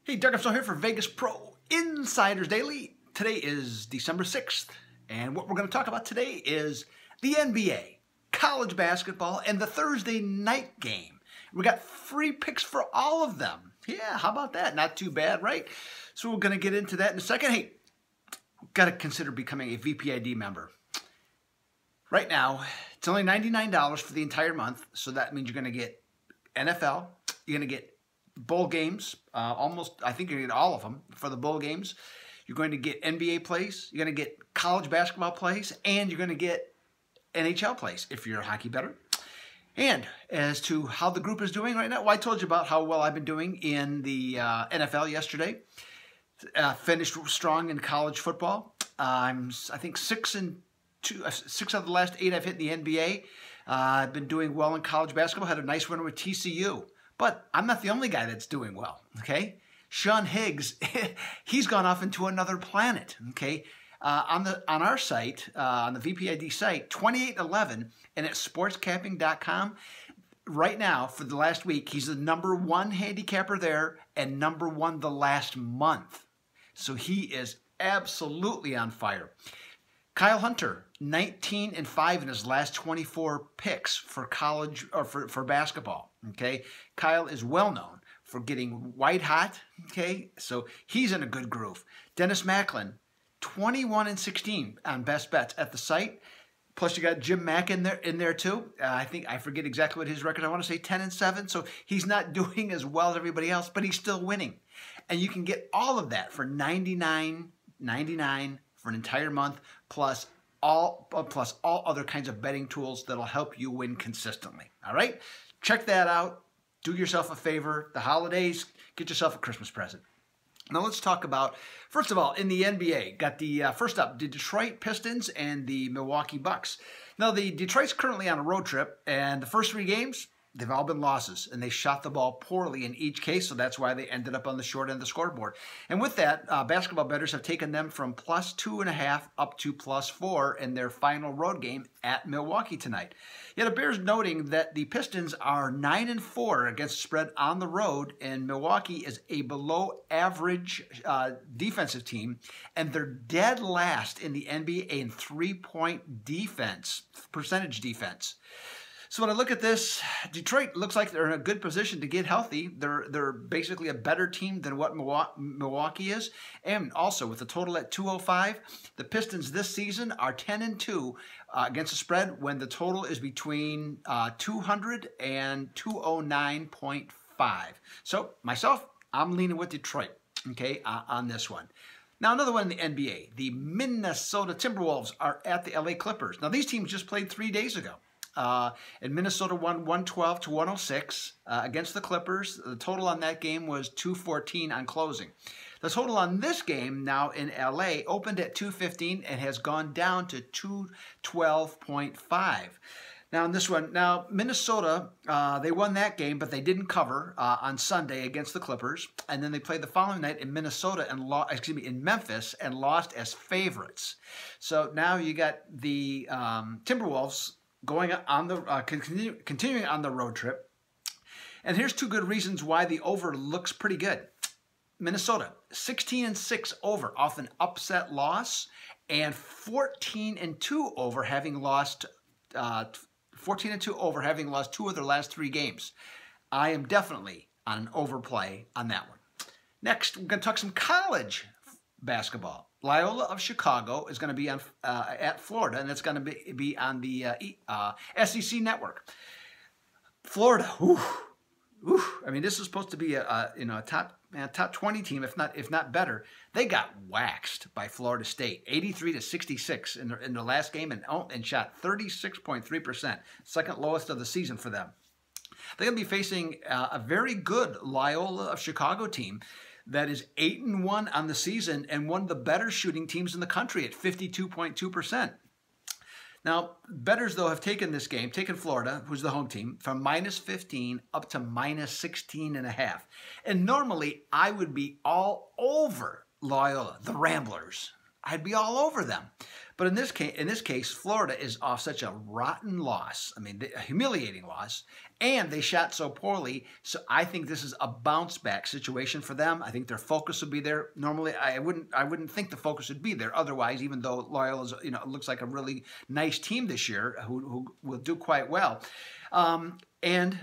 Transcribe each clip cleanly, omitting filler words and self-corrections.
Hey, Doug Upstone here for Vegas Pro Insiders Daily. Today is December 6th, and what we're going to talk about today is the NBA, college basketball, and the Thursday night game. We got free picks for all of them. Yeah, how about that? Not too bad, right? So we're going to get into that in a second. Hey, got to consider becoming a VPID member. Right now, it's only $99 for the entire month, so that means you're going to get NFL, you're going to get bowl games, I think you're going to get all of them for the bowl games. You're going to get NBA plays, you're going to get college basketball plays, and you're going to get NHL plays if you're a hockey bettor. And as to how the group is doing right now, well, I told you about how well I've been doing in the NFL yesterday. Finished strong in college football. I think 6 of the last 8 I've hit in the NBA. I've been doing well in college basketball. Had a nice win with TCU. But I'm not the only guy that's doing well, okay? Sean Higgs, he's gone off into another planet, okay? On our site, on the VPID site, 28-11, and at sportscapping.com, right now, for the last week, he's the #1 handicapper there and #1 the last month. So he is absolutely on fire. Kyle Hunter, 19-5 in his last 24 picks for college or for basketball. Okay, Kyle is well known for getting white hot. Okay, so he's in a good groove. Dennis Macklin, 21-16 on best bets at the site. Plus you got Jim Mack in there too. I forget exactly what his record. I want to say 10-7. So he's not doing as well as everybody else, but he's still winning. And you can get all of that for $99.99 for an entire month, plus all other kinds of betting tools that'll help you win consistently. All right? Check that out. Do yourself a favor. The holidays, get yourself a Christmas present. Now let's talk about, first of all, in the NBA, got the, first up, the Detroit Pistons and the Milwaukee Bucks. Now the Detroit's currently on a road trip, and the first 3 games, they've all been losses, and they shot the ball poorly in each case, so that's why they ended up on the short end of the scoreboard. And with that, basketball bettors have taken them from +2.5 up to +4 in their final road game at Milwaukee tonight. Yet it bears noting that the Pistons are 9-4 against the spread on the road, and Milwaukee is a below-average defensive team, and they're dead last in the NBA in three-point defense, percentage defense. So when I look at this, Detroit looks like they're in a good position to get healthy. They're basically a better team than what Milwaukee is. And also with the total at 205, the Pistons this season are 10-2 against the spread when the total is between 200 and 209.5. So myself, I'm leaning with Detroit, okay, on this one. Now, another one in the NBA. The Minnesota Timberwolves are at the LA Clippers. Now, these teams just played 3 days ago. And Minnesota won 112-106 against the Clippers. The total on that game was 214 on closing. The total on this game now in LA opened at 215 and has gone down to 212.5. Now in this one, Minnesota, they won that game, but they didn't cover on Sunday against the Clippers, and then they played the following night in Minnesota and in Memphis and lost as favorites. So now you got the Timberwolves going on the continuing on the road trip. And here's 2 good reasons why the over looks pretty good. Minnesota, 16-6 over off an upset loss, and 14-2 over having lost 14-2 over having lost 2 of their last 3 games. I am definitely on an overplay on that one. Next, we're going to talk some college basketball. Loyola of Chicago is going to be on at Florida, and it's going to be on the SEC network. Florida, I mean, this is supposed to be a top 20 team, if not better. They got waxed by Florida State, 83-66 in their last game, and shot 36.3%, second lowest of the season for them. They're going to be facing a very good Loyola of Chicago team that is 8-1 on the season and one of the better shooting teams in the country at 52.2%. Now, bettors, though, have taken this game, taken Florida, who's the home team, from -15 up to -16.5. And normally, I would be all over Loyola, the Ramblers. I'd be all over them. But in this case, Florida is off such a rotten loss. I mean, a humiliating loss, and they shot so poorly. So I think this is a bounce back situation for them. I think their focus would be there. Normally, I wouldn't think the focus would be there otherwise. Even though Loyola, looks like a really nice team this year who will do quite well. And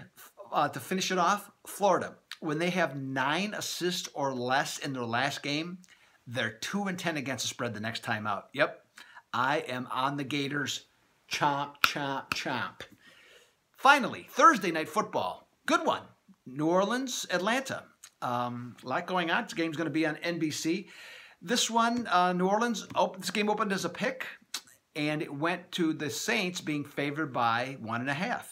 to finish it off, Florida, when they have 9 assists or less in their last game, they're 2-10 against the spread the next time out. Yep. I am on the Gators. Chomp, chomp, chomp. Finally, Thursday night football. Good one. New Orleans, Atlanta. A lot going on. This game's going to be on NBC. This one, New Orleans, this game opened as a pick, and it went to the Saints being favored by 1.5.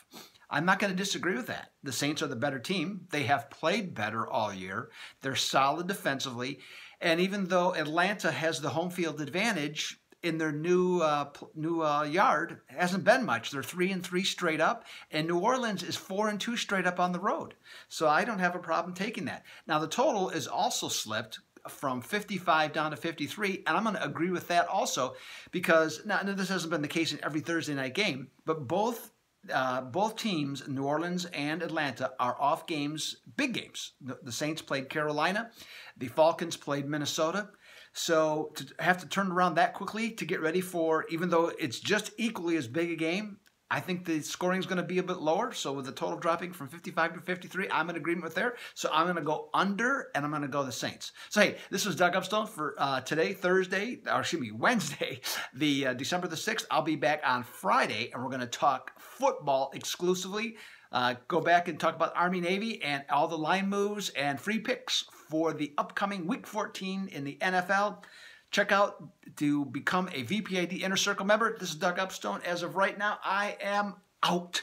I'm not going to disagree with that. The Saints are the better team. They have played better all year. They're solid defensively. And even though Atlanta has the home field advantage, in their new yard, it hasn't been much. They're 3-3 straight up, and New Orleans is 4-2 straight up on the road. So I don't have a problem taking that. Now the total is also slipped from 55 down to 53, and I'm going to agree with that also because now this hasn't been the case in every Thursday night game, but both teams, New Orleans and Atlanta, are off games, big games. The Saints played Carolina, the Falcons played Minnesota. So to have to turn around that quickly to get ready for, even though it's just equally as big a game, I think the scoring is going to be a bit lower. So with the total dropping from 55 to 53, I'm in agreement with there. So I'm going to go under, and I'm going to go the Saints. So hey, this was Doug Upstone for today, Wednesday, the December the 6th. I'll be back on Friday, and we're going to talk football exclusively. Go back and talk about Army-Navy and all the line moves and free picks for the upcoming Week 14 in the NFL. Check out to become a VPID Inner Circle member. This is Doug Upstone. As of right now, I am out.